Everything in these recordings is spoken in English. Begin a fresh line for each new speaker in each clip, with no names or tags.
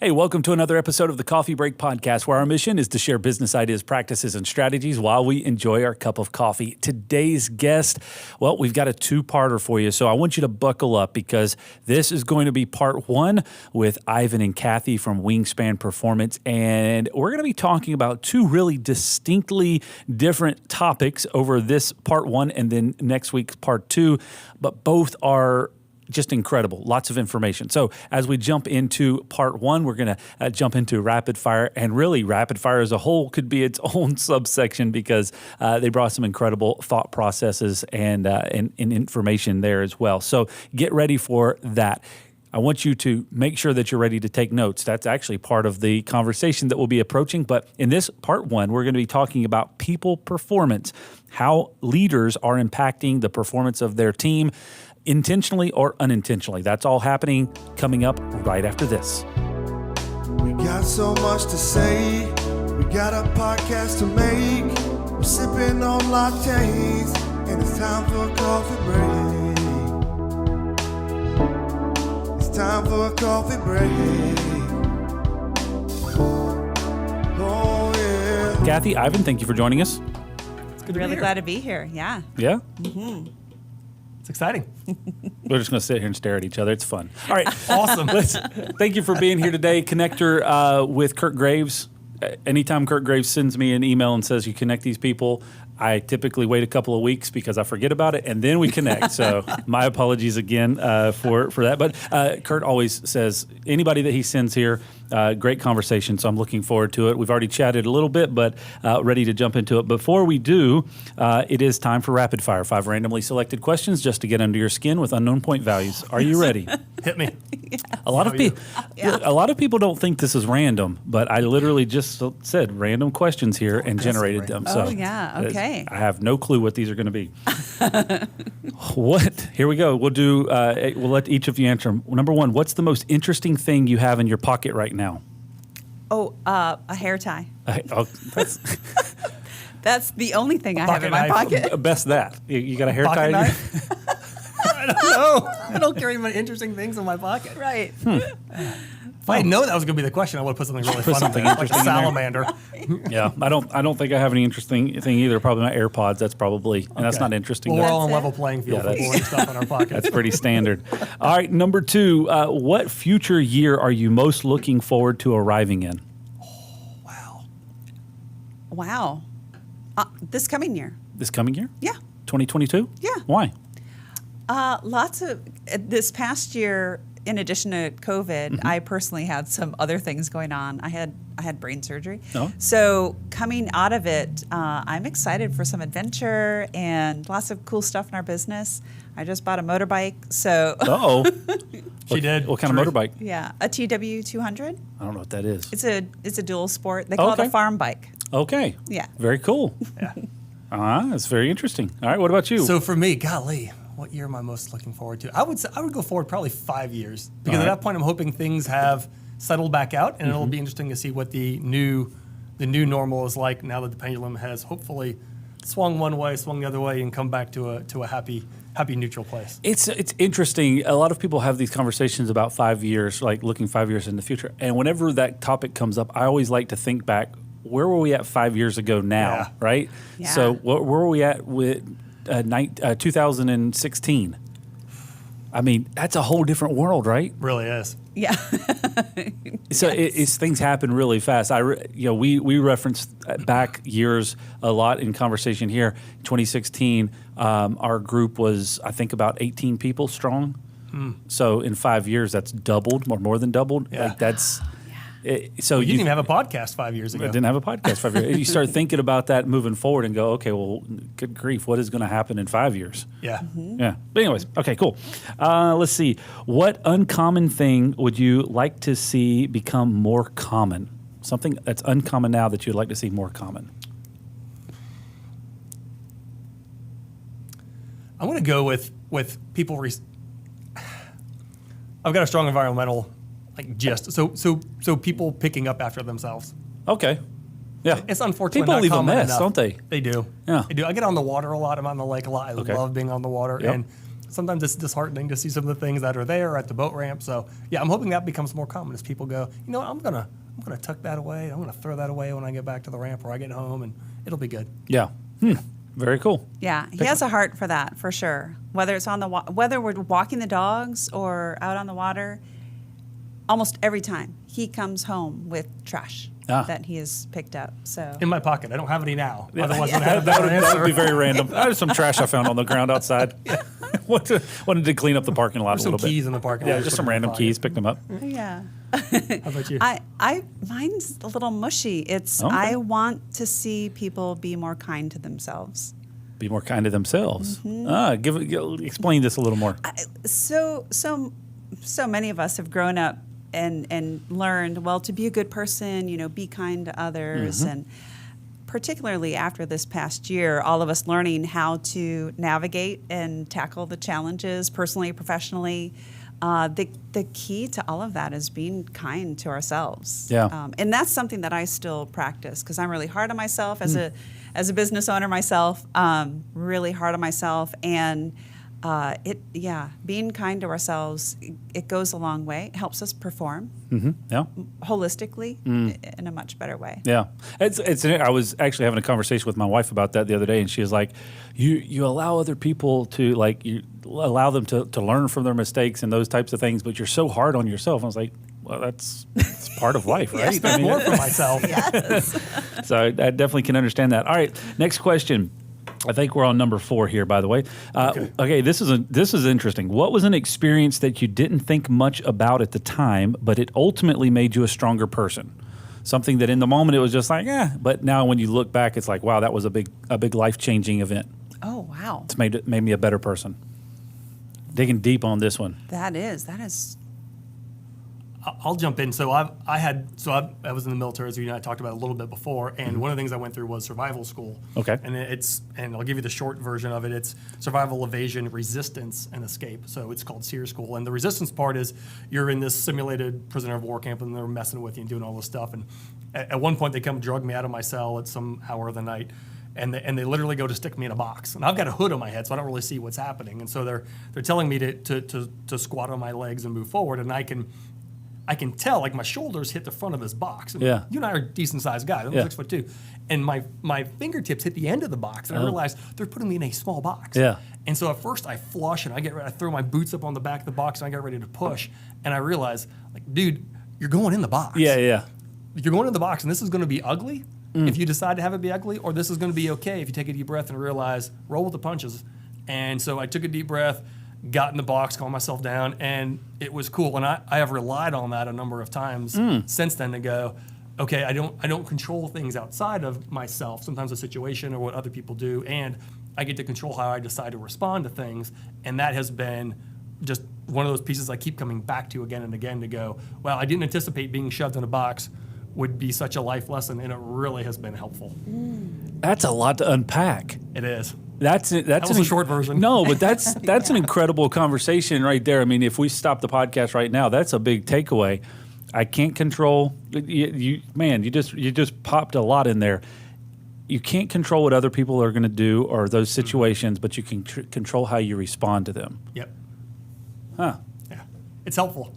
Hey, welcome to another episode of the Coffee Break Podcast, where our mission is to share business ideas, practices, and strategies while we enjoy our cup of coffee. Today's guest, well, we've got a two-parter for you, so I want you to buckle up because this is going to be part one with Ivan and Cathy from Wingspan Performance, and we're going to be talking about two really distinctly different topics over this part one and then next week's part two, but both are just incredible. Lots of information. So as we jump into part one, we're going to jump into rapid fire, and really rapid fire as a whole could be its own subsection because they brought some incredible thought processes and information there as well. So get ready for that. I want you to make sure that you're ready to take notes. That's actually part of the conversation that we'll be approaching. But in this part one, we're going to be talking about people performance, how leaders are impacting the performance of their team, intentionally or unintentionally. That's all happening coming up right after this.
We got so much to say. We got a podcast to make. We're sipping on lattes, and it's time for a coffee break. It's time for a coffee break. Oh, yeah.
Cathy, Ivan, thank you for joining us.
It's good to
Really
be here.
glad to be here. Yeah.
Yeah?
It's exciting.
We're just going to sit here and stare at each other. It's fun. All right.
Awesome.
Thank you for being here today. Connector with Kurt Graves. Anytime Kurt Graves sends me an email and says you connect these people, I typically wait a couple of weeks because I forget about it, and then we connect. So my apologies again for that. But Kurt always says anybody that he sends here, great conversation. So I'm looking forward to it. We've already chatted a little bit, but ready to jump into it. Before we do, it is time for rapid fire. 5 randomly selected questions just to get under your skin with unknown point values. Are you ready?
Hit me.
A lot of people don't think this is random, but I literally just said random questions here and generated them. So
Oh, yeah. Okay.
I have no clue what these are going to be. What? Here we go. We'll do. We'll let each of you answer them. Number one, what's the most interesting thing you have in your pocket right now?
Oh, a hair tie.
That's
That's the only thing I have in my
pocket
pocket.
best that. You got a hair tie?
Pocket
in your-
knife? I don't know. I don't carry many interesting things in my pocket.
Right.
If I know that was going to be the question, I would have put something really fun
something
in there, like a
interesting in there.
salamander.
Yeah, I don't think I have any interesting thing either. Probably my AirPods. That's probably, and that's
Okay.
not interesting.
Well, we're all on
That's
level
it.
playing field
Yeah,
for pulling stuff in our pockets.
That's pretty standard. All right, number two, what future year are you most looking forward to arriving in?
Wow.
Wow. This coming year.
This coming year?
Yeah.
2022?
Yeah.
Why?
Lots of this past year. In addition to COVID, I personally had some other things going on. I had brain surgery.
Oh.
So coming out of it, I'm excited for some adventure and lots of cool stuff in our business. I just bought a motorbike. So
Uh-oh.
She did.
What kind of motorbike?
yeah, a TW 200.
I don't know what that is.
It's a dual sport. They call it
Okay.
a farm bike.
Okay.
Yeah.
Very cool.
Yeah.
That's very interesting. All right, what about you?
So for me, golly, what year am I most looking forward to? I would go forward probably 5 years because
All
at
right.
that point I'm hoping things have settled back out, and it'll be interesting to see what the new normal is like now that the pendulum has hopefully swung one way, swung the other way, and come back to a happy neutral place.
It's interesting. A lot of people have these conversations about 5 years, like looking 5 years in the future. And whenever that topic comes up, I always like to think back, where were we at 5 years ago now,
Yeah.
right?
Yeah.
So where were we at with 2016? I mean, that's a whole different world, right?
Really is.
Yeah.
So it's things happen really fast. We reference back years a lot in conversation here. 2016, our group was, I think, about 18 people strong. So in 5 years, that's doubled, more than doubled.
Yeah.
Like that's. So
You didn't even have a podcast 5 years ago.
I didn't have a podcast 5 years. You start thinking about that moving forward and go, okay, well, good grief, what is going to happen in 5 years?
Yeah.
Yeah. But anyways, okay, cool. Let's see. What uncommon thing would you like to see become more common? Something that's uncommon now that you'd like to see more common.
I'm going to go with people. I've got a strong environmental gist. So people picking up after themselves.
Okay. Yeah.
It's unfortunately
People
not
leave a
common
mess,
enough.
don't they?
They do.
Yeah.
They do. I get on the water a lot. I'm on the lake a lot. I
Okay.
love being on the water.
Yep.
And sometimes it's disheartening to see some of the things that are there at the boat ramp. So yeah, I'm hoping that becomes more common as people go, you know what, I'm gonna tuck that away. I'm gonna throw that away when I get back to the ramp or I get home, and it'll be good.
Yeah. Very cool.
Yeah, he has a heart for that, for sure. Whether it's on the whether we're walking the dogs or out on the water, almost every time he comes home with trash that he has picked up. So
In my pocket, I don't have any now.
Yeah.
Otherwise, I'd have
That would be very random. There's some trash I found on the ground outside. Wanted to clean up the parking lot a
some
little bit.
keys in the parking lot.
Yeah, just some random keys. Picked them up.
yeah.
How about you?
Mine's a little mushy. It's
Okay.
I want to see people be more kind to themselves.
Be more kind to themselves. Explain this a little more.
So many of us have grown up and learned, well, to be a good person, be kind to others. And particularly after this past year, all of us learning how to navigate and tackle the challenges personally, professionally. The key to all of that is being kind to ourselves.
Yeah.
And that's something that I still practice because I'm really hard on myself as a business owner myself, really hard on myself. And being kind to ourselves, it goes a long way. It helps us perform
Yeah.
holistically in a much better way.
Yeah, I was actually having a conversation with my wife about that the other day, and she was like, "You allow other people to you allow them to learn from their mistakes and those types of things, but you're so hard on yourself." I was like, "Well, that's part of life, right?"
I more for myself.
Yes.
So I definitely can understand that. All right, next question. I think we're on number 4 here, by the way. Okay, this is interesting. What was an experience that you didn't think much about at the time, but it ultimately made you a stronger person? Something that in the moment it was just like, but now when you look back, it's like, wow, that was a big life-changing event.
Oh, wow.
It's made me a better person. Digging deep on this one.
That is.
I'll jump in. So I was in the military, as you and I talked about a little bit before, and one of the things I went through was survival school.
Okay.
And I'll give you the short version of it. It's survival, evasion, resistance, and escape. So it's called SEER school. And the resistance part is you're in this simulated prisoner of war camp, and they're messing with you and doing all this stuff. And at one point, they come drug me out of my cell at some hour of the night. And they literally go to stick me in a box, and I've got a hood on my head, so I don't really see what's happening. And so they're telling me to squat on my legs and move forward, and I can tell, like, my shoulders hit the front of this box. And
Yeah.
You and I are decent-sized guys. I'm 6'2", and my fingertips hit the end of the box, and I realized they're putting me in a small box.
Yeah.
And so at first I flush, and I throw my boots up on the back of the box, and I get ready to push, and I realize, like, dude, you're going in the box.
Yeah.
You're going in the box, and this is going to be ugly if you decide to have it be ugly, or this is going to be okay if you take a deep breath and realize, roll with the punches. And so I took a deep breath, got in the box, calmed myself down, and it was cool. And I have relied on that a number of times since then to go, okay, I don't control things outside of myself, sometimes a situation or what other people do, and I get to control how I decide to respond to things. And that has been just one of those pieces I keep coming back to again and again to go, well, I didn't anticipate being shoved in a box would be such a life lesson, and it really has been helpful.
That's a lot to unpack.
It is.
That's
was a short version.
No, but that's an incredible conversation right there. I mean, if we stop the podcast right now, that's a big takeaway. I can't control you just popped a lot in there. You can't control what other people are going to do or those situations, but you can control how you respond to them.
Yep.
Huh.
Yeah. It's helpful.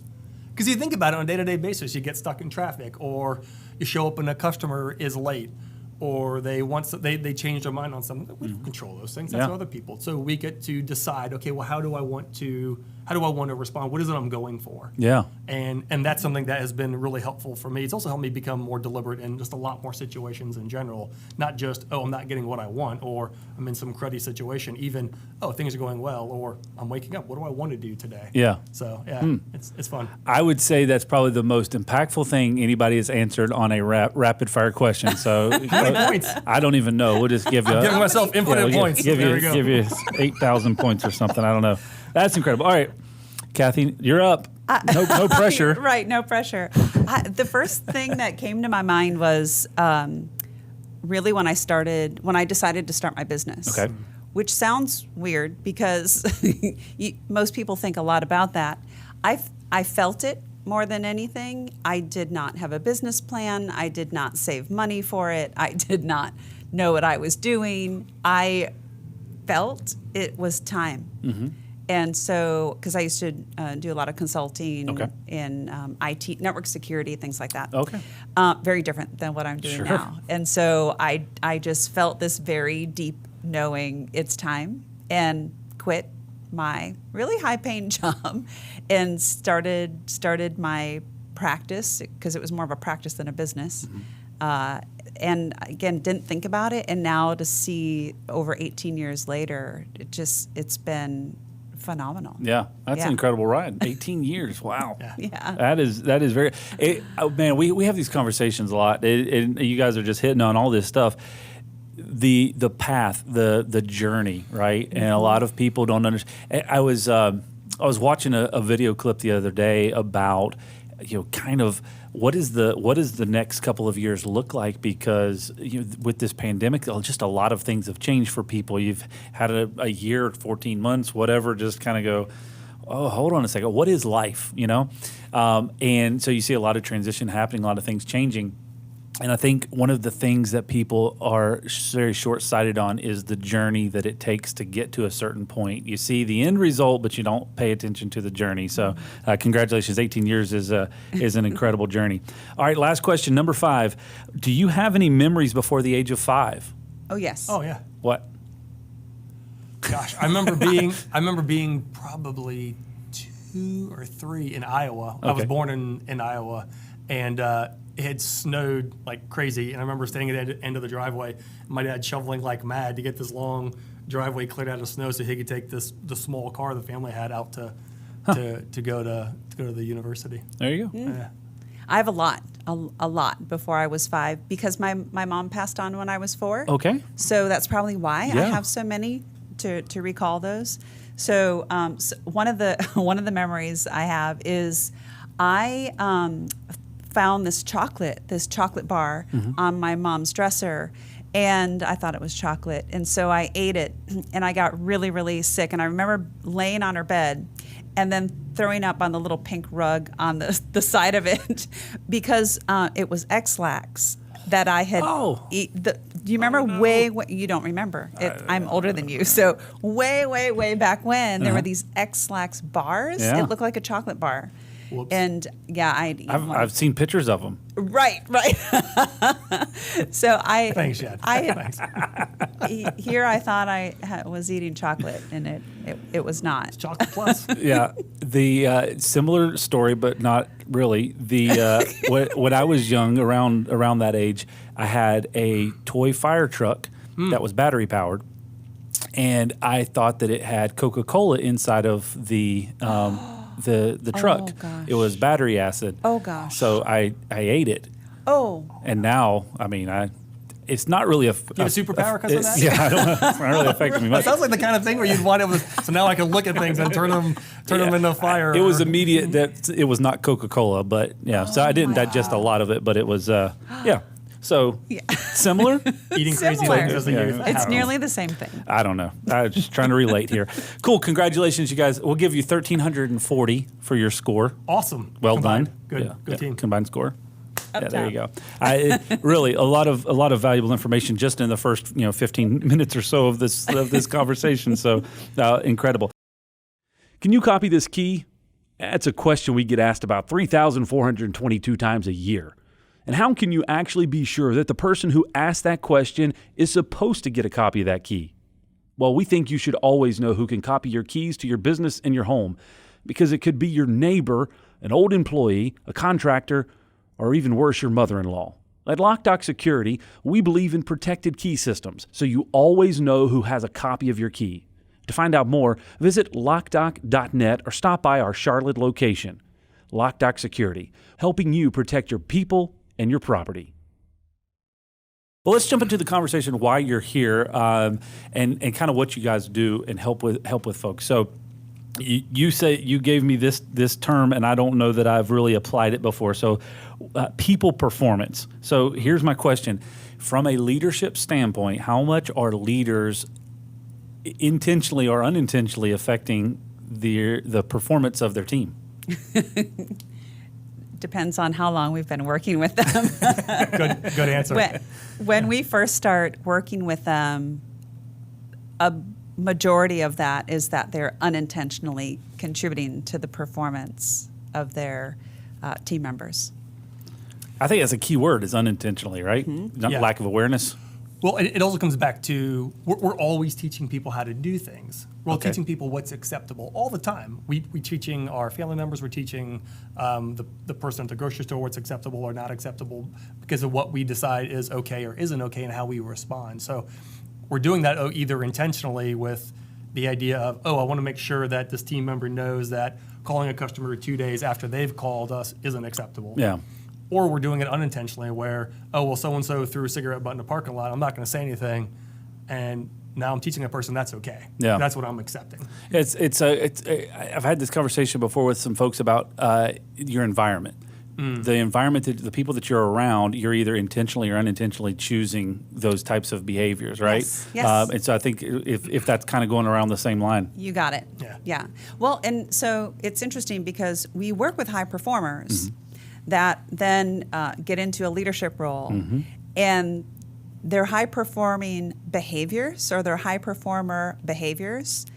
Because you think about it on a day-to-day basis, you get stuck in traffic, or you show up and a customer is late, or they change their mind on something. We don't control those things. That's other people. So we get to decide, okay, well, how do I want to respond? What is it I'm going for?
Yeah.
And that's something that has been really helpful for me. It's also helped me become more deliberate in just a lot more situations in general. Not just, I'm not getting what I want, or I'm in some cruddy situation. Even, things are going well, or I'm waking up. What do I want to do today?
Yeah.
So, it's fun.
I would say that's probably the most impactful thing anybody has answered on a rapid fire question. So
How many points?
I don't even know. We'll just give you.
I'm giving myself infinite points.
Give
There we go.
you 8,000 points or something. I don't know. That's incredible. All right, Cathy, you're up. No pressure.
Right, no pressure. The first thing that came to my mind was really when I decided to start my business.
Okay.
Which sounds weird because most people think a lot about that. I felt it more than anything. I did not have a business plan. I did not save money for it. I did not know what I was doing. I felt it was time. And so, because I used to do a lot of consulting
Okay.
in IT, network security, things like that.
Okay.
Very different than what I'm doing
Sure.
now. And so I just felt this very deep knowing it's time, and quit my really high-paying job and started my practice, because it was more of a practice than a business. And again, didn't think about it. And now to see over 18 years later, it's been phenomenal.
Yeah, that's an
Yeah.
incredible ride. 18 years. Wow.
Yeah.
That is very. Man, we have these conversations a lot, and you guys are just hitting on all this stuff. The path, the journey, right? And a lot of people don't understand. I was watching a video clip the other day about, kind of what is the next couple of years look like, because with this pandemic, just a lot of things have changed for people. You've had a year, 14 months, whatever, just kind of go, oh, hold on a second, what is life? And so you see a lot of transition happening, a lot of things changing. And I think one of the things that people are very short-sighted on is the journey that it takes to get to a certain point. You see the end result, but you don't pay attention to the journey. So congratulations, 18 years is an incredible journey. All right, last question, number 5. Do you have any memories before the age of 5?
Oh, yes.
Oh yeah.
What?
Gosh, I remember being probably 2 or 3 in Iowa. I was
Okay.
born in Iowa, and it had snowed like crazy. And I remember standing at the end of the driveway, my dad shoveling like mad to get this long driveway cleared out of snow so he could take the small car the family had out to go to the university.
There you go.
Yeah.
I have a lot before I was 5, because my mom passed on when I was 4.
Okay.
So that's probably why I
Yeah.
have so many to recall those. So, one of the memories I have is I found this chocolate bar on my mom's dresser, and I thought it was chocolate, and so I ate it, and I got really, really sick. And I remember laying on her bed and then throwing up on the little pink rug on the side of it because it was X-Lax that I had.
Oh.
Do you remember you don't remember. I'm older than you. So way back when, there were these X-Lax bars.
Yeah.
It looked like a chocolate bar.
Whoops.
And yeah, I'd eaten one.
I've seen pictures of them.
Right. So
Thanks, Chad. Thanks.
Here I thought I was eating chocolate, and it was not.
Chocolate plus.
Yeah, the similar story, but not really. The when I was young, around that age, I had a toy fire truck that was battery powered, and I thought that it had Coca-Cola inside of the truck.
gosh.
It was battery acid.
Oh, gosh.
So I ate it,
Oh,
and now it's not really
You have a superpower because of that?
Yeah, I don't know. It's not really affecting me
It
much.
sounds like the kind of thing where you'd want it. So now I can look at things and turn them into fire.
It was
or-
immediate that it was not Coca-Cola, but yeah. So I didn't digest a lot of it, but it was yeah. So similar.
eating crazy
Similar.
things as a youth. I
it's
don't know.
nearly the same thing.
I don't know. I was just trying to relate here. Cool. Congratulations, you guys. We'll give you 1,340 for your score.
Awesome.
Well
Combined.
done.
Good team.
Combined score. Yeah, there you
top.
go. Really, a lot of valuable information just in the first 15 minutes or so of this conversation. So incredible. Can you copy this key? That's a question we get asked about 3,422 times a year. And how can you actually be sure that the person who asked that question is supposed to get a copy of that key? Well, we think you should always know who can copy your keys to your business and your home, because it could be your neighbor, an old employee, a contractor, or even worse, your mother-in-law. At Loc-Doc Security, we believe in protected key systems, so you always know who has a copy of your key. To find out more, visit locdoc.net or stop by our Charlotte location. Loc-Doc Security, helping you protect your people and your property. Well, let's jump into the conversation why you're here, and kind of what you guys do and help with folks. So you say you gave me this term, and I don't know that I've really applied it before. So people performance. So here's my question: from a leadership standpoint, how much are leaders intentionally or unintentionally affecting the performance of their team?
Depends on how long we've been working with them.
Good answer.
When we first start working with them, a majority of that is that they're unintentionally contributing to the performance of their team members.
I think that's a key word, is unintentionally, right? Not
Yeah.
lack of awareness.
Well, it also comes back to we're always teaching people how to do things. We're
Okay.
teaching people what's acceptable all the time. We teaching our family members. We're teaching the person at the grocery store what's acceptable or not acceptable because of what we decide is okay or isn't okay and how we respond. So we're doing that either intentionally with the idea of, I want to make sure that this team member knows that calling a customer 2 days after they've called us isn't acceptable.
Yeah.
Or we're doing it unintentionally where, so-and-so threw a cigarette butt in the parking lot. I'm not going to say anything. And now I'm teaching a person that's okay.
Yeah.
That's what I'm accepting.
I've had this conversation before with some folks about your environment. The environment, the people that you're around, you're either intentionally or unintentionally choosing those types of behaviors, right?
Yes.
And so I think if that's kind of going around the same line.
You got it.
Yeah.
Well, and so it's interesting because we work with high performers that then get into a leadership role, and their high performing behaviors or their high performer behaviors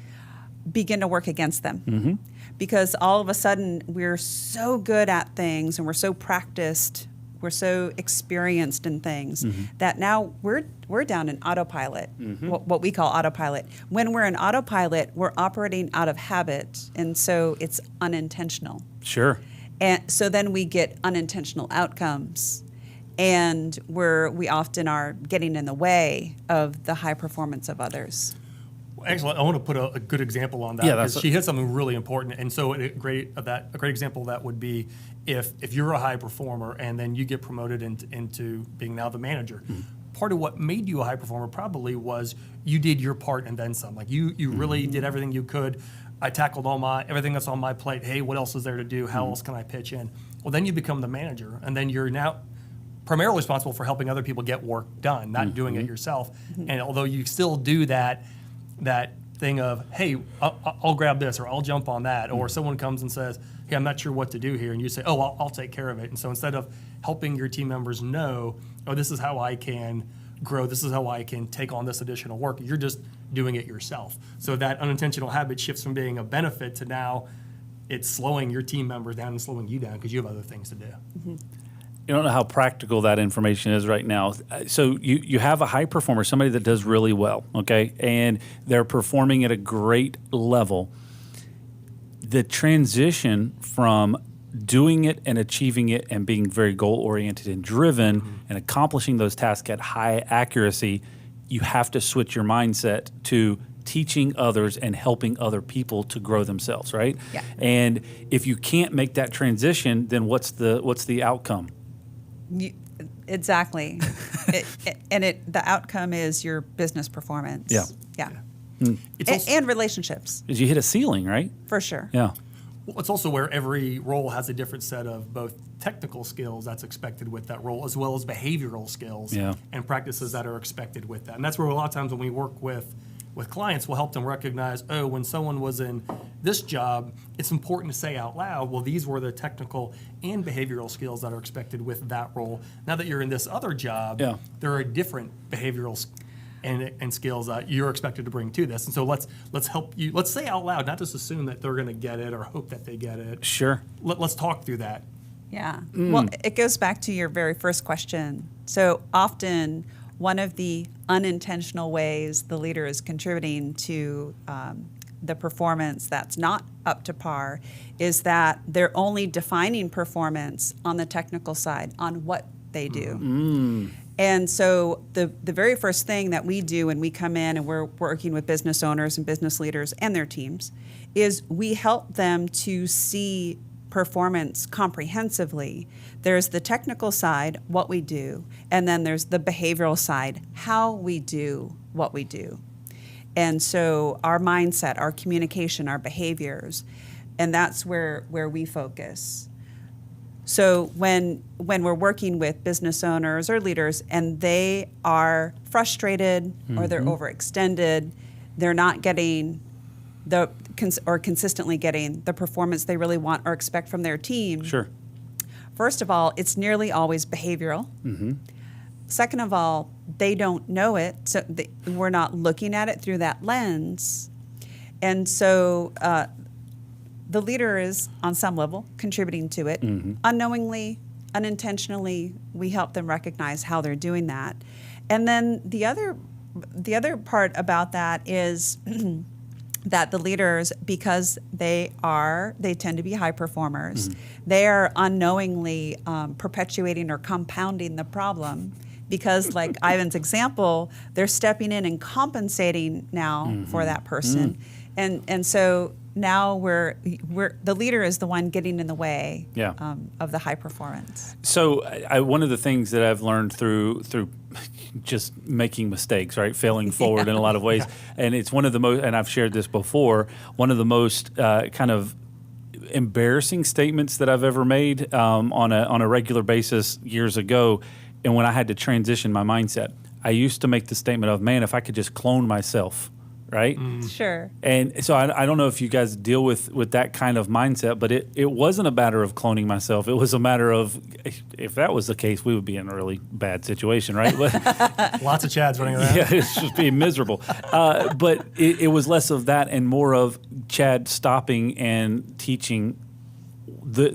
begin to work against them. Because all of a sudden we're so good at things and we're so practiced, we're so experienced in things that now we're down in autopilot, what we call autopilot. When we're in autopilot, we're operating out of habit, and so it's unintentional.
Sure.
And so then we get unintentional outcomes, and we often are getting in the way of the high performance of others.
Actually, I want to put a good example on that.
Yeah,
because she hit something really important. And so a great example of that would be if you're a high performer and then you get promoted into being now the manager. Part of what made you a high performer probably was you did your part and then some. Like you really did everything you could. I tackled everything that's on my plate. Hey, what else is there to do? How else can I pitch in? Well, then you become the manager, and then you're now primarily responsible for helping other people get work done, not doing it yourself. And although you still do that thing of, hey, I'll grab this or I'll jump on that, or someone comes and says, hey, I'm not sure what to do here, and you say, I'll take care of it. And so instead of helping your team members know, this is how I can grow, this is how I can take on this additional work, you're just doing it yourself. So that unintentional habit shifts from being a benefit to now it's slowing your team members down and slowing you down because you have other things to do.
You don't know how practical that information is right now. So you have a high performer, somebody that does really well, okay, and they're performing at a great level. The transition from doing it and achieving it and being very goal-oriented and driven and accomplishing those tasks at high accuracy, you have to switch your mindset to teaching others and helping other people to grow themselves, right?
Yeah.
And if you can't make that transition, then what's the outcome?
Exactly. The outcome is your business performance.
Yeah.
It's also,
And relationships,
Is you hit a ceiling, right?
for sure.
Yeah.
it's also where every role has a different set of both technical skills that's expected with that role, as well as behavioral skills and practices that are expected with that. And that's where a lot of times when we work with clients, we'll help them recognize, when someone was in this job, it's important to say out loud, well, these were the technical and behavioral skills that are expected with that role. Now that you're in this other job, there are different behavioral and skills that you're expected to bring to this. And so let's help you. Let's say out loud, not just assume that they're going to get it or hope that they get it.
Sure.
Let's talk through that.
Yeah. Well, it goes back to your very first question. So often, one of the unintentional ways the leader is contributing to the performance that's not up to par is that they're only defining performance on the technical side, on what they do. And so the very first thing that we do when we come in and we're working with business owners and business leaders and their teams is we help them to see performance comprehensively. There's the technical side, what we do, and then there's the behavioral side, how we do what we do. And so our mindset, our communication, our behaviors, and that's where we focus. So when we're working with business owners or leaders and they are frustrated or they're overextended, they're not getting consistently getting the performance they really want or expect from their team.
Sure.
First of all, it's nearly always behavioral. second of all, they don't know it, so we're not looking at it through that lens. And so the leader is, on some level, contributing to it. Unknowingly, unintentionally, we help them recognize how they're doing that. And then the other part about that is that the leaders, because they tend to be high performers, they are unknowingly perpetuating or compounding the problem. Because, like Ivan's example, they're stepping in and compensating now for that person, and so now we're the leader is the one getting in the way of the high performance.
So one of the things that I've learned through just making mistakes, right, failing forward in a lot of ways, and it's one of the most, and I've shared this before, one of the most kind of embarrassing statements that I've ever made on a regular basis years ago. And when I had to transition my mindset, I used to make the statement of, man, if I could just clone myself, right?
Sure.
And so I don't know if you guys deal with that kind of mindset, but it wasn't a matter of cloning myself. It was a matter of, if that was the case, we would be in a really bad situation, right? But,
Lots of Chads running around.
yeah, it's just being miserable. But it was less of that and more of Chad stopping and teaching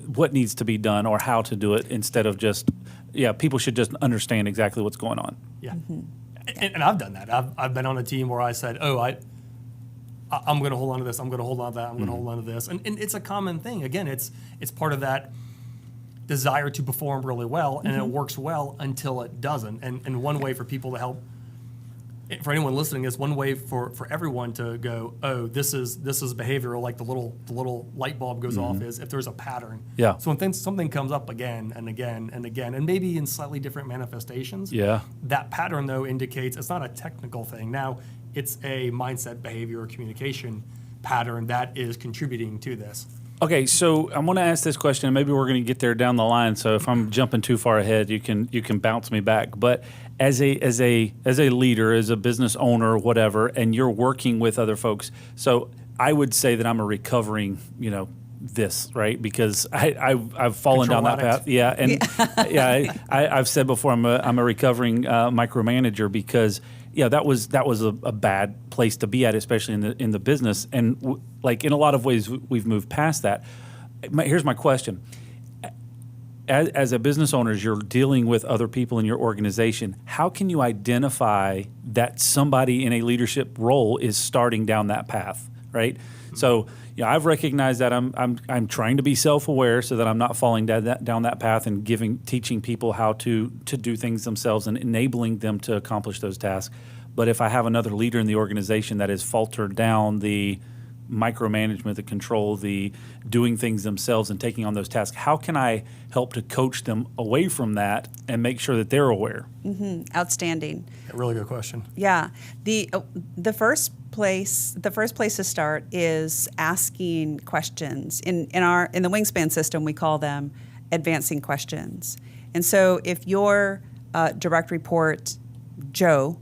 what needs to be done or how to do it instead of just, people should just understand exactly what's going on.
Yeah. And I've done that. I've been on a team where I said, I'm going to hold on to this. I'm going to hold on to that. I'm going to hold on to this. And it's a common thing. Again, it's part of that desire to perform really well, and it works well until it doesn't. And one way for people to help, for anyone listening, is one way for everyone to go, oh, this is behavioral, like the little light bulb goes off, is if there's a pattern.
Yeah.
So when something comes up again and again and again, and maybe in slightly different manifestations, that pattern, though, indicates it's not a technical thing. Now, it's a mindset, behavior, or communication pattern that is contributing to this.
Okay, so I'm going to ask this question, and maybe we're going to get there down the line. So if I'm jumping too far ahead, you can bounce me back. But as a leader, as a business owner, whatever, and you're working with other folks, so I would say that I'm a recovering, this, right? Because I've fallen down that path. Yeah, and I've said before I'm a recovering micromanager because that was a bad place to be at, especially in the business. And like in a lot of ways, we've moved past that. Here's my question. As a business owner, as you're dealing with other people in your organization, how can you identify that somebody in a leadership role is starting down that path, right? So I've recognized that I'm trying to be self-aware so that I'm not falling down that path and teaching people how to do things themselves and enabling them to accomplish those tasks. But if I have another leader in the organization that has faltered down the micromanagement, the control, the doing things themselves and taking on those tasks, how can I help to coach them away from that and make sure that they're aware?
Outstanding.
A really good question.
Yeah. The first place to start is asking questions. In the Wingspan system, we call them advancing questions. And so if your direct report, Joe,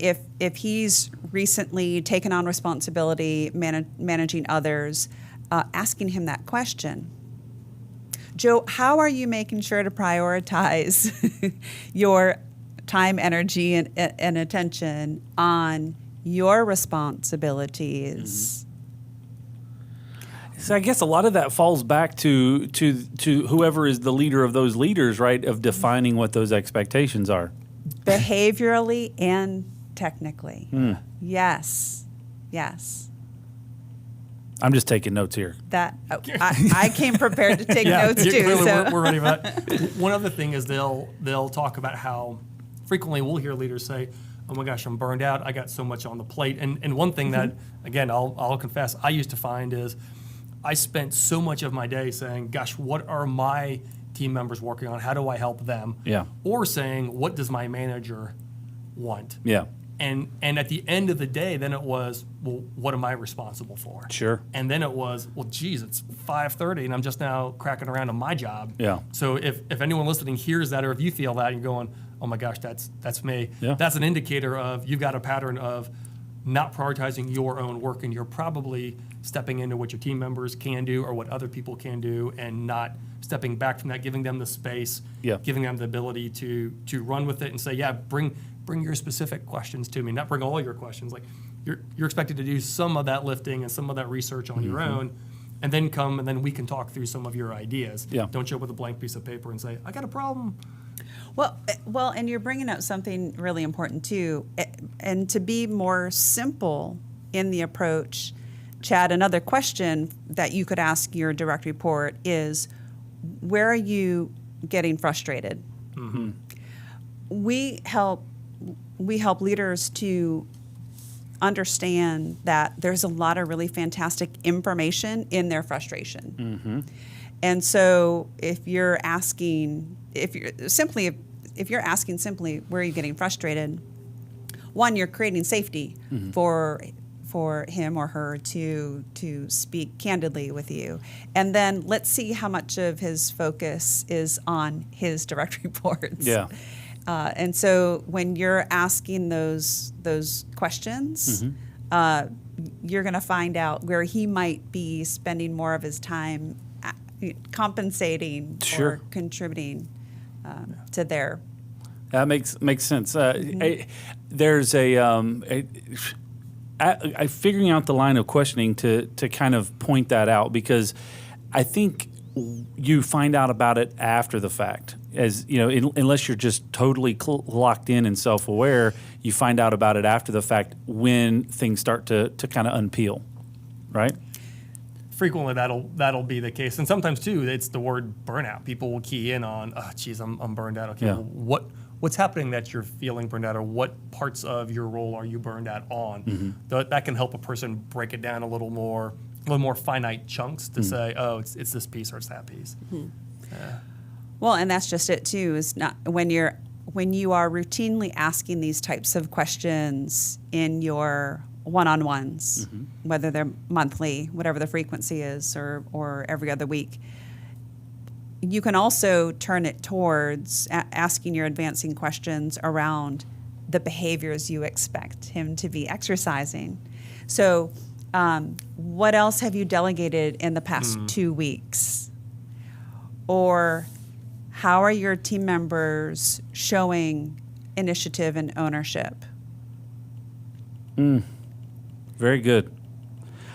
if he's recently taken on responsibility managing others, asking him that question. Joe, how are you making sure to prioritize your time, energy, and attention on your responsibilities?
So I guess a lot of that falls back to whoever is the leader of those leaders, right, of defining what those expectations are.
Behaviorally and technically. Yes.
I'm just taking notes here.
I came prepared to take notes too.
Clearly
So.
we're ready for that. One other thing is they'll talk about how frequently we'll hear leaders say, oh my gosh, I'm burned out. I got so much on the plate. And one thing that, again, I'll confess, I used to find is I spent so much of my day saying, gosh, what are my team members working on? How do I help them?
Yeah.
Or saying, what does my manager want?
Yeah.
And at the end of the day, then it was, well, what am I responsible for?
Sure.
And then it was, well, geez, it's 5:30 and I'm just now cracking around on my job.
Yeah.
So if anyone listening hears that, or if you feel that, you're going, oh my gosh, that's me.
Yeah.
That's an indicator of you've got a pattern of not prioritizing your own work, and you're probably stepping into what your team members can do or what other people can do, and not stepping back from that, giving them the space, giving them the ability to run with it and say, yeah, bring your specific questions to me, not bring all your questions. Like you're expected to do some of that lifting and some of that research on your own, and then come and then we can talk through some of your ideas.
Yeah.
Don't show up with a blank piece of paper and say, I got a problem.
Well, and you're bringing up something really important too, and to be more simple in the approach, Chad, another question that you could ask your direct report is, where are you getting frustrated?
Mm-hmm.
We help leaders to understand that there's a lot of really fantastic information in their frustration.
Mm-hmm.
And so if you're asking simply, where are you getting frustrated? One, you're creating safety for him or her to speak candidly with you. And then let's see how much of his focus is on his direct reports.
Yeah.
And so when you're asking those questions, you're going to find out where he might be spending more of his time compensating or contributing to their.
That makes sense. There's figuring out the line of questioning to kind of point that out, because I think you find out about it after the fact. As you know, unless you're just totally locked in and self-aware, you find out about it after the fact when things start to kind of unpeel, right?
Frequently that'll be the case, and sometimes too it's the word burnout. People will key in on, oh geez, I'm burned out. Okay, well, what's happening that you're feeling burned out, or what parts of your role are you burned out on? That can help a person break it down a little more finite chunks to say, oh, it's this piece or it's that piece.
Well, and that's just it too. Is not when you are routinely asking these types of questions in your one-on-ones, whether they're monthly, whatever the frequency is, or every other week. You can also turn it towards asking your advancing questions around the behaviors you expect him to be exercising. So, what else have you delegated in the past 2 weeks? Or how are your team members showing initiative and ownership?
Very good.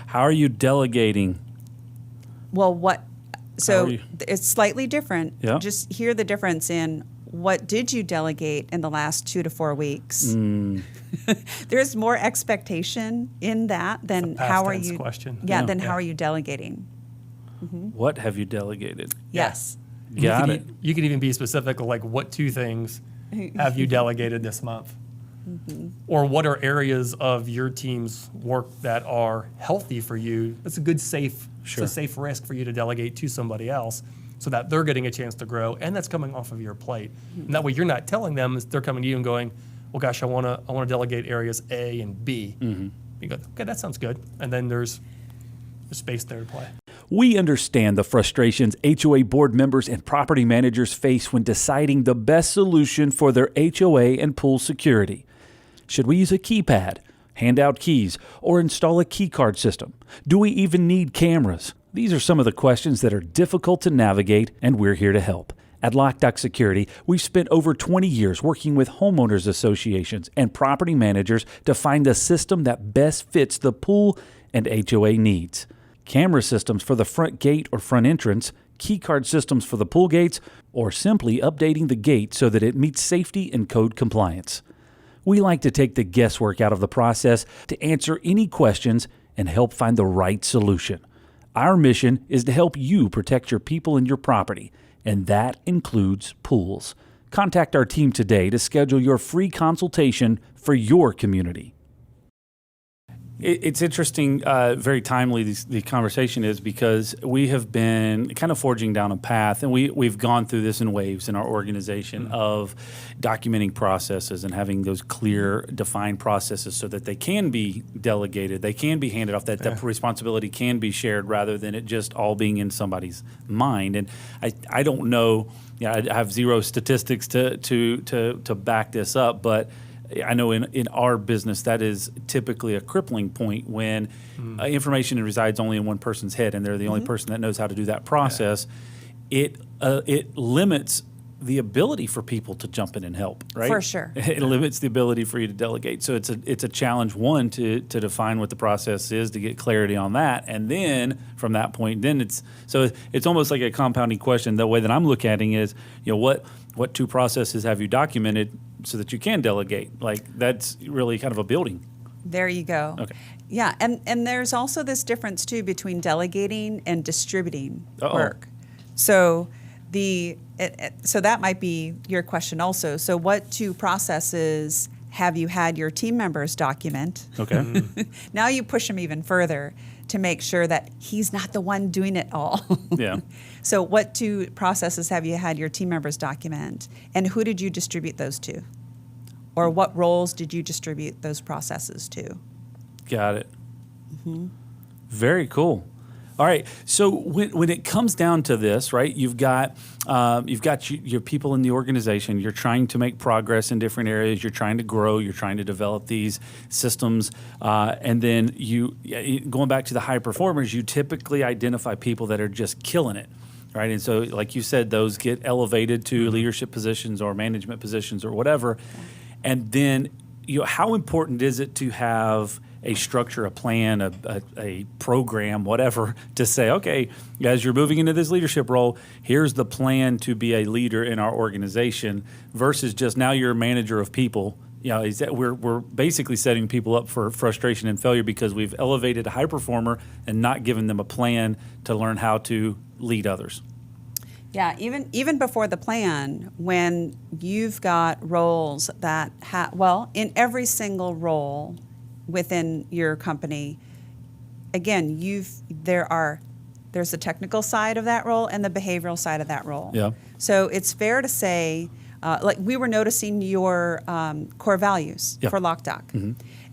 How are you delegating?
Well, it's slightly different.
Yeah.
Just hear the difference in what did you delegate in the last 2 to 4 weeks. There's more expectation in that than how are you.
Question.
Then how are you delegating?
What have you delegated?
Yes.
Got it.
You could even be specific, like what 2 things have you delegated this month? Or what are areas of your team's work that are healthy for you? That's a good safe risk for you to delegate to somebody else, so that they're getting a chance to grow, and that's coming off of your plate. And that way you're not telling them, they're coming to you and going, well, gosh, I want to delegate areas A and B. You go, okay, that sounds good. And then there's space there to play.
We understand the frustrations HOA board members and property managers face when deciding the best solution for their HOA and pool security. Should we use a keypad, hand out keys, or install a key card system? Do we even need cameras? These are some of the questions that are difficult to navigate, and we're here to help. At Loc-Doc Security, we've spent over 20 years working with homeowners associations and property managers to find the system that best fits the pool and HOA needs. Camera systems for the front gate or front entrance, key card systems for the pool gates, or simply updating the gate so that it meets safety and code compliance. We like to take the guesswork out of the process to answer any questions and help find the right solution. Our mission is to help you protect your people and your property, and that includes pools. Contact our team today to schedule your free consultation for your community. It's interesting, very timely the conversation is, because we have been kind of forging down a path, and we've gone through this in waves in our organization of documenting processes and having those clear, defined processes so that they can be delegated, they can be handed off, that responsibility can be shared rather than it just all being in somebody's mind. And I don't know, I have zero statistics to back this up, but I know in our business that is typically a crippling point when information resides only in one person's head and they're the only person that knows how to do that process. It limits the ability for people to jump in and help, right?
For sure.
It limits the ability for you to delegate. So it's a challenge, one, to define what the process is, to get clarity on that. And then from that point, then it's almost like a compounding question. The way that I'm looking at it is, what two processes have you documented so that you can delegate? Like, that's really kind of a building.
There you go.
Okay.
Yeah, and there's also this difference too between delegating and distributing work. So so that might be your question also. So what two processes have you had your team members document?
Okay.
Now you push them even further to make sure that he's not the one doing it all.
Yeah.
So what two processes have you had your team members document? And who did you distribute those to? Or what roles did you distribute those processes to?
Got it. Very cool. All right. So when it comes down to this, right, you've got your people in the organization. You're trying to make progress in different areas. You're trying to grow. You're trying to develop these systems. And then going back to the high performers, you typically identify people that are just killing it. Right. And so, like you said, those get elevated to leadership positions or management positions or whatever. And then, how important is it to have a structure, a plan, a program, whatever, to say, okay, as you're moving into this leadership role, here's the plan to be a leader in our organization, versus just now you're a manager of people. We're basically setting people up for frustration and failure because we've elevated a high performer and not given them a plan to learn how to lead others.
Yeah, even before the plan, when you've got roles that in every single role within your company, again, there's the technical side of that role and the behavioral side of that role.
Yeah.
So it's fair to say, like we were noticing your core values for Loc-Doc.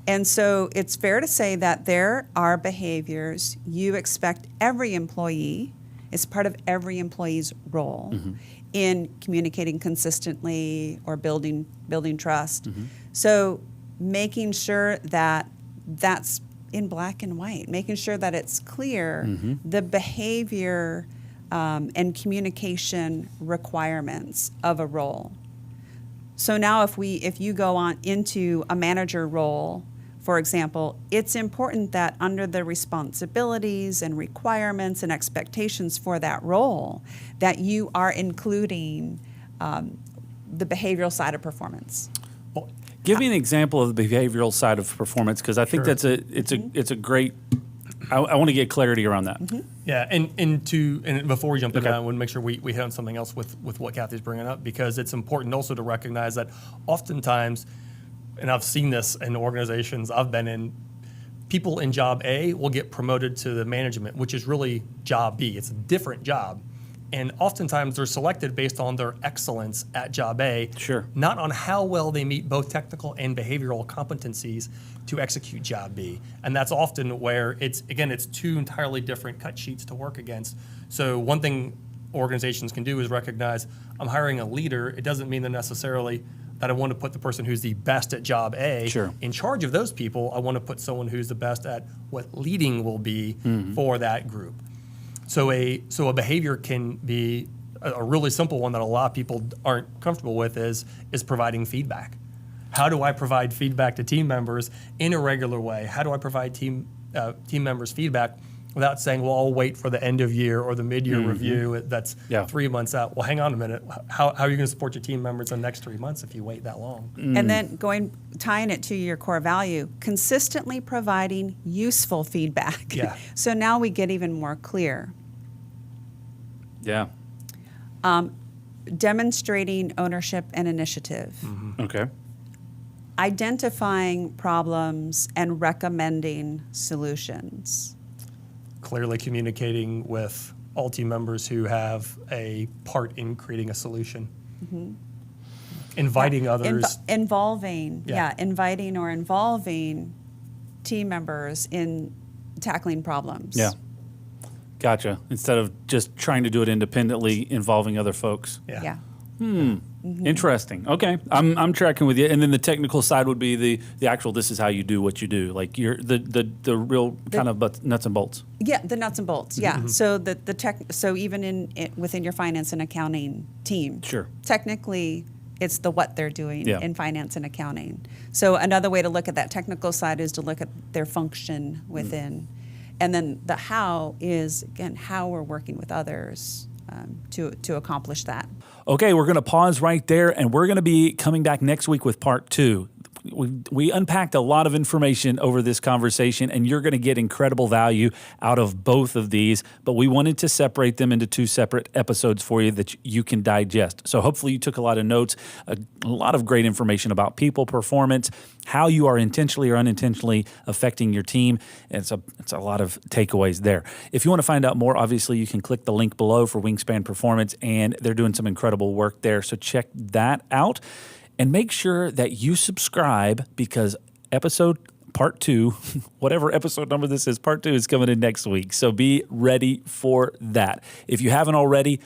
And so it's fair to say that there are behaviors you expect every employee, it's part of every employee's role in communicating consistently or building trust. So making sure that that's in black and white, making sure that it's clear the behavior and communication requirements of a role. So now if you go on into a manager role, for example, it's important that under the responsibilities and requirements and expectations for that role, that you are including the behavioral side of performance.
Well, give me an example of the behavioral side of performance, because I think it's a great. I want to get clarity around that.
Yeah, and before we jump into that, I want to make sure we hit on something else with what Cathy's bringing up, because it's important also to recognize that oftentimes, and I've seen this in organizations I've been in, people in job A will get promoted to the management, which is really job B. It's a different job. And oftentimes they're selected based on their excellence at job A, not on how well they meet both technical and behavioral competencies to execute job B. And that's often where it's two entirely different cut sheets to work against. So one thing organizations can do is recognize, I'm hiring a leader. It doesn't mean that necessarily that I want to put the person who's the best at job A in charge of those people. I want to put someone who's the best at what leading will be for that group. So a behavior can be a really simple one that a lot of people aren't comfortable with is providing feedback. How do I provide feedback to team members in a regular way? How do I provide team members feedback without saying, well, I'll wait for the end of year or the mid-year review that's 3 months out? Well, hang on a minute. How are you going to support your team members in the next 3 months if you wait that long?
And then tying it to your core value, consistently providing useful feedback.
Yeah.
So now we get even more clear.
Yeah.
Demonstrating ownership and initiative.
Okay.
Identifying problems and recommending solutions.
Clearly communicating with all team members who have a part in creating a solution. Inviting others.
Inviting or involving team members in tackling problems.
Yeah. Gotcha. Instead of just trying to do it independently, involving other folks.
Yeah.
Interesting. Okay, I'm tracking with you. And then the technical side would be the actual. This is how you do what you do. Like you're the real kind of nuts and bolts.
Yeah, the nuts and bolts. Yeah.
Mm-hmm.
So the tech. So even within your finance and accounting team.
Sure.
Technically, it's the what they're doing
Yeah.
in finance and accounting. So another way to look at that technical side is to look at their function within, and then the how is again how we're working with others to accomplish that.
Okay, we're going to pause right there, and we're going to be coming back next week with part 2. We unpacked a lot of information over this conversation, and you're going to get incredible value out of both of these, but we wanted to separate them into 2 separate episodes for you that you can digest. So hopefully you took a lot of notes, a lot of great information about people, performance, how you are intentionally or unintentionally affecting your team. It's a lot of takeaways there. If you want to find out more, obviously you can click the link below for Wingspan Performance, and they're doing some incredible work there, so check that out. And make sure that you subscribe because part 2, whatever episode number this is, part 2 is coming in next week. So be ready for that. If you haven't already,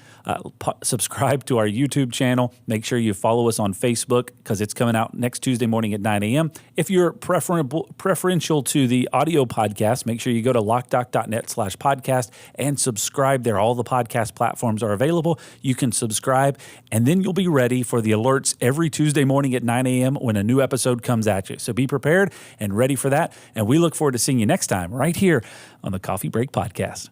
subscribe to our YouTube channel. Make sure you follow us on Facebook because it's coming out next Tuesday morning at 9 a.m. If you're preferential to the audio podcast, make sure you go to locdoc.net/podcast and subscribe there. All the podcast platforms are available. You can subscribe, and then you'll be ready for the alerts every Tuesday morning at 9 a.m. when a new episode comes at you. So be prepared and ready for that. And we look forward to seeing you next time right here on the Coffee Break Podcast.